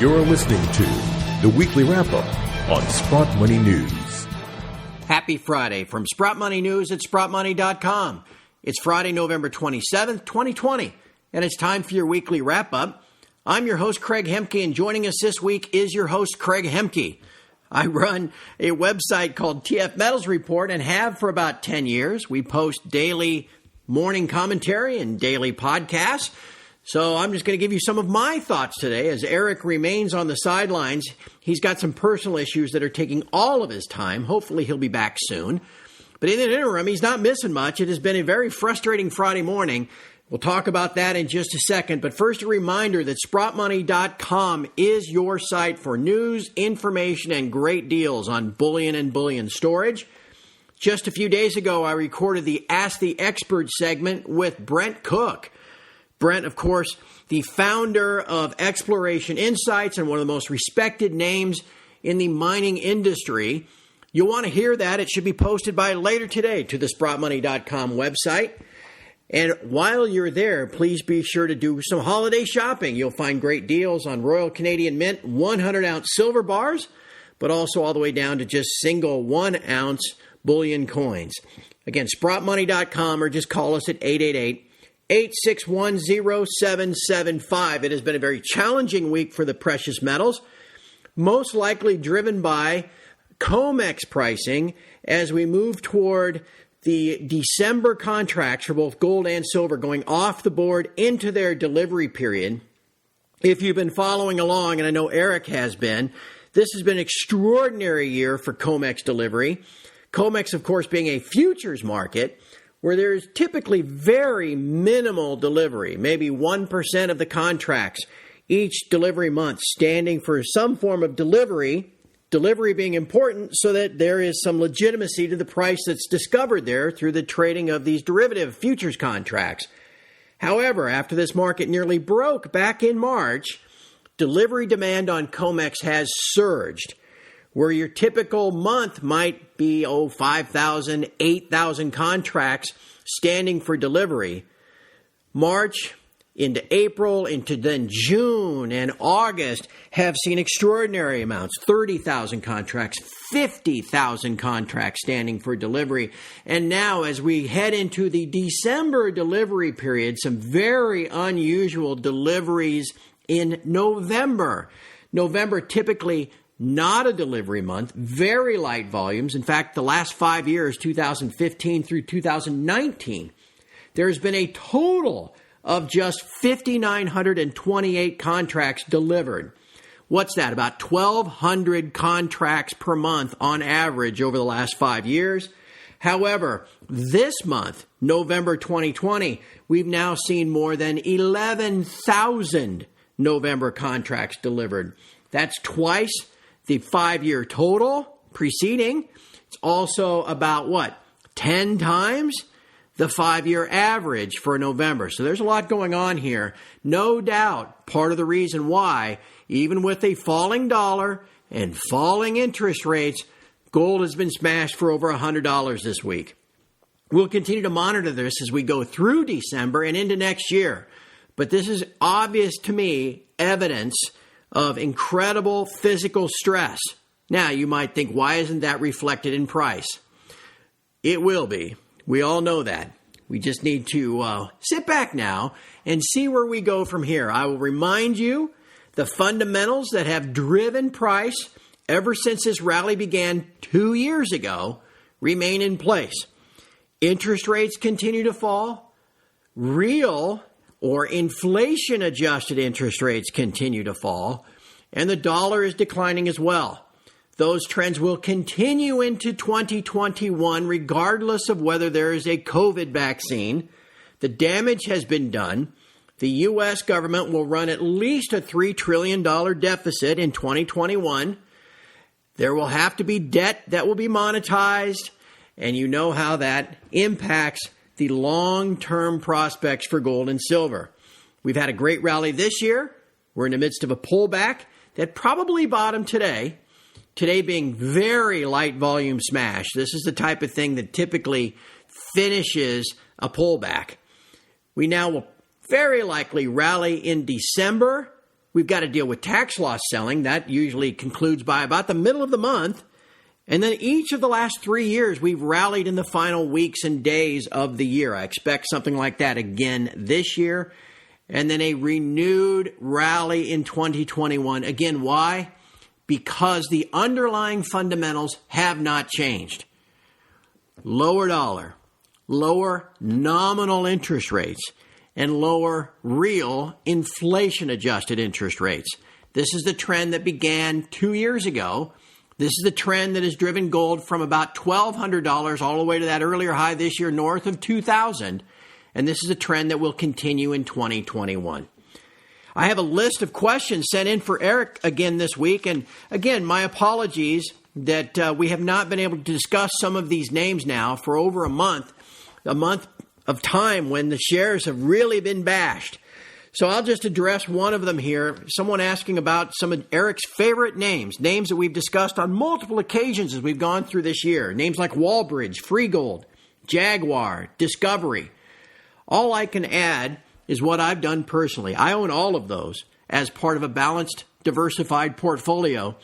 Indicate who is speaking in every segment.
Speaker 1: You're listening to the Weekly Wrap-Up on Sprott Money News.
Speaker 2: Happy Friday from Sprott Money News at SprottMoney.com. It's Friday, November 27th, 2020, and it's time for your Weekly Wrap-Up. I'm your host, Craig Hemke, and joining us this week is your host, Craig Hemke. I run a website called TF Metals Report and have for about 10 years. We post daily morning commentary and daily podcasts. So I'm just going to give you some of my thoughts today as Eric remains on the sidelines. He's got some personal issues that are taking all of his time. Hopefully he'll be back soon. But in the interim, he's not missing much. It has been a very frustrating Friday morning. We'll talk about that in just a second. But first, a reminder that SprottMoney.com is your site for news, information, and great deals on bullion and bullion storage. Just a few days ago, I recorded the Ask the Expert segment with Brent Cook. Brent, of course, the founder of Exploration Insights and one of the most respected names in the mining industry. You'll want to hear that. It should be posted by later today to the SprottMoney.com website. And while you're there, please be sure to do some holiday shopping. You'll find great deals on Royal Canadian Mint 100-ounce silver bars, but also all the way down to just single 1-ounce bullion coins. Again, SprottMoney.com, or just call us at 888-861-0775. It has been a very challenging week for the precious metals, most likely driven by COMEX pricing as we move toward the December contracts for both gold and silver going off the board into their delivery period. If you've been following along, and I know Eric has been, this has been an extraordinary year for COMEX delivery. COMEX, of course, being a futures market where there's typically very minimal delivery, maybe 1% of the contracts each delivery month standing for some form of delivery being important so that there is some legitimacy to the price that's discovered there through the trading of these derivative futures contracts. However, after this market nearly broke back in March, delivery demand on COMEX has surged, where your typical month might be, 5,000, 8,000 contracts standing for delivery. March into April, into then June and August have seen extraordinary amounts, 30,000 contracts, 50,000 contracts standing for delivery. And now as we head into the December delivery period, some very unusual deliveries in November. November typically not a delivery month, very light volumes. In fact, the last 5 years, 2015 through 2019, there's been a total of just 5,928 contracts delivered. What's that? About 1,200 contracts per month on average over the last 5 years. However, this month, November 2020, we've now seen more than 11,000 November contracts delivered. That's twice the 5-year total preceding. It's also about 10 times the 5-year average for November. So there's a lot going on here. No doubt part of the reason why, even with a falling dollar and falling interest rates, gold has been smashed for over $100 this week. We'll continue to monitor this as we go through December and into next year. But this is obvious to me evidence of incredible physical stress. Now, you might think, why isn't that reflected in price? It will be. We all know that. We just need to sit back now and see where we go from here. I will remind you, the fundamentals that have driven price ever since this rally began 2 years ago remain in place. Interest rates continue to fall. Real or inflation-adjusted interest rates continue to fall. And the dollar is declining as well. Those trends will continue into 2021 regardless of whether there is a COVID vaccine. The damage has been done. The U.S. government will run at least a $3 trillion deficit in 2021. There will have to be debt that will be monetized, and you know how that impacts the long-term prospects for gold and silver. We've had a great rally this year. We're in the midst of a pullback that probably bottomed today. Today being very light volume smash. This is the type of thing that typically finishes a pullback. We now will very likely rally in December we've got to deal with tax loss selling. That usually concludes by about the middle of the month. And then each of the last 3 years, we've rallied in the final weeks and days of the year. I expect something like that again this year. And then a renewed rally in 2021. Again, why? Because the underlying fundamentals have not changed. Lower dollar, lower nominal interest rates, and lower real inflation-adjusted interest rates. This is the trend that began 2 years ago. This is the trend that has driven gold from about $1,200 all the way to that earlier high this year, north of $2,000. And this is a trend that will continue in 2021. I have a list of questions sent in for Eric again this week. And again, my apologies that we have not been able to discuss some of these names now for over a month of time when the shares have really been bashed. So I'll just address one of them here. Someone asking about some of Eric's favorite names that we've discussed on multiple occasions as we've gone through this year. Names like Wallbridge, Freegold, Jaguar, Discovery. All I can add is what I've done personally. I own all of those as part of a balanced, diversified portfolio,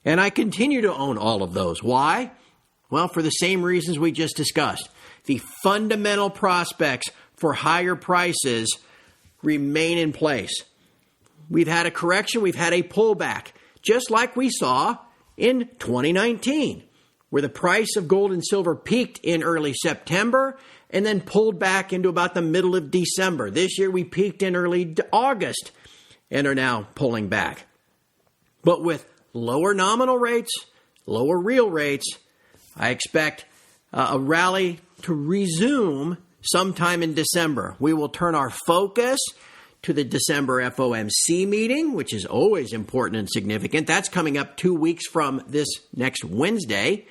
Speaker 2: and I continue to own all of those. Why? Well, for the same reasons we just discussed. The fundamental prospects for higher prices remain in place. We've had a correction, we've had a pullback, just like we saw in 2019, where the price of gold and silver peaked in early September and then pulled back into about the middle of December. This year we peaked in early August and are now pulling back. But with lower nominal rates, lower real rates, I expect a rally to resume sometime in December. We will turn our focus to the December FOMC meeting, which is always important and significant. That's coming up 2 weeks from this next Wednesday.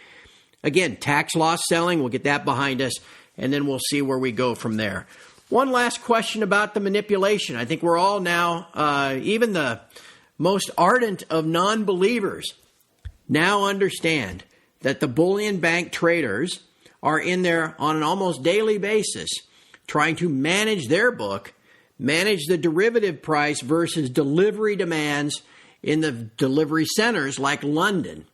Speaker 2: Again, tax loss selling, we'll get that behind us, and then we'll see where we go from there. One last question about the manipulation. I think we're all now, even the most ardent of non-believers, now understand that the bullion bank traders are in there on an almost daily basis trying to manage their book, manage the derivative price versus delivery demands in the delivery centers like London.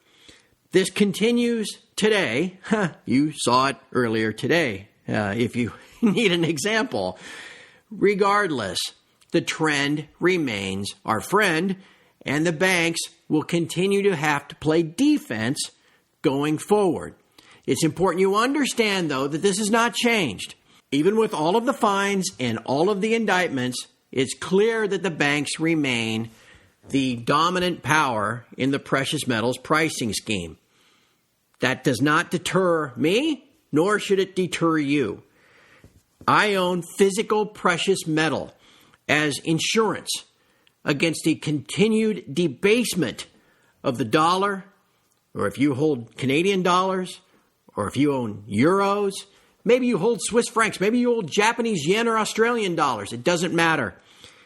Speaker 2: This continues today. You saw it earlier today, if you need an example. Regardless, the trend remains our friend, and the banks will continue to have to play defense going forward. It's important you understand, though, that this has not changed. Even with all of the fines and all of the indictments, it's clear that the banks remain the dominant power in the precious metals pricing scheme. That does not deter me, nor should it deter you. I own physical precious metal as insurance against the continued debasement of the dollar, or if you hold Canadian dollars, or if you own euros, maybe you hold Swiss francs, maybe you hold Japanese yen or Australian dollars. It doesn't matter.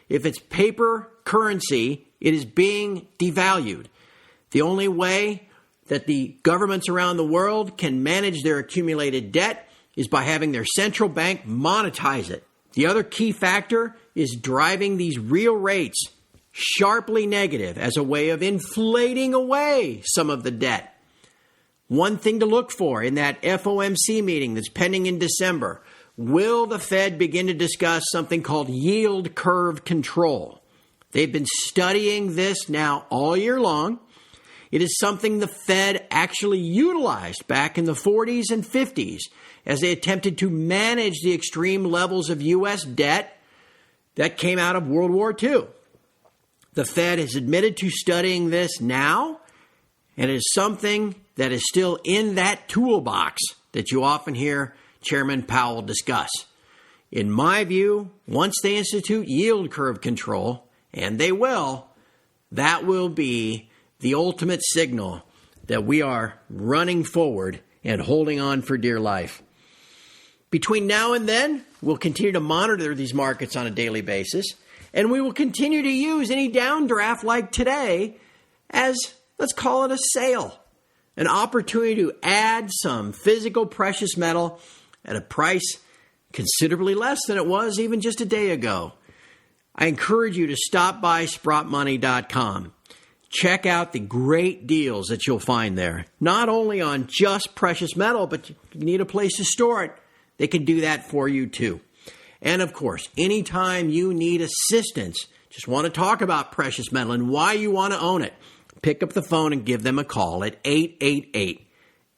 Speaker 2: If it's paper currency, it is being devalued. The only way that the governments around the world can manage their accumulated debt is by having their central bank monetize it. The other key factor is driving these real rates sharply negative as a way of inflating away some of the debt. One thing to look for in that FOMC meeting that's pending in December, will the Fed begin to discuss something called yield curve control? They've been studying this now all year long. It is something the Fed actually utilized back in the 40s and 50s as they attempted to manage the extreme levels of U.S. debt that came out of World War II. The Fed has admitted to studying this now, and it is something that is still in that toolbox that you often hear Chairman Powell discuss. In my view, once they institute yield curve control, and they will, that will be the ultimate signal that we are running forward and holding on for dear life. Between now and then, we'll continue to monitor these markets on a daily basis, and we will continue to use any downdraft like today as, let's call it a sale. An opportunity to add some physical precious metal at a price considerably less than it was even just a day ago. I encourage you to stop by SprottMoney.com. Check out the great deals that you'll find there, not only on just precious metal, but you need a place to store it. They can do that for you too. And of course, anytime you need assistance, just want to talk about precious metal and why you want to own it, pick up the phone and give them a call at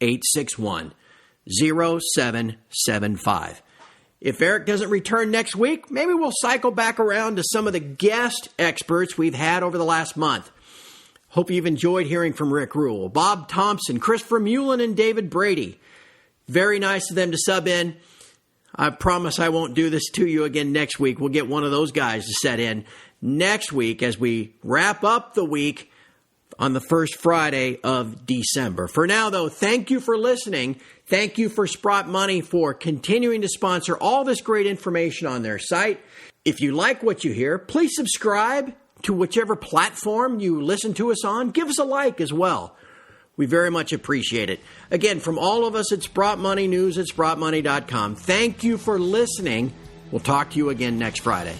Speaker 2: 888-861-0775. If Eric doesn't return next week, maybe we'll cycle back around to some of the guest experts we've had over the last month. Hope you've enjoyed hearing from Rick Rule, Bob Thompson, Christopher Mullen, and David Brady. Very nice of them to sub in. I promise I won't do this to you again next week. We'll get one of those guys to set in next week as we wrap up the week on the first Friday of December. For now, though, thank you for listening. Thank you for Sprott Money for continuing to sponsor all this great information on their site. If you like what you hear, please subscribe to whichever platform you listen to us on. Give us a like as well. We very much appreciate it. Again, from all of us at Sprott Money News at SprottMoney.com, thank you for listening. We'll talk to you again next Friday.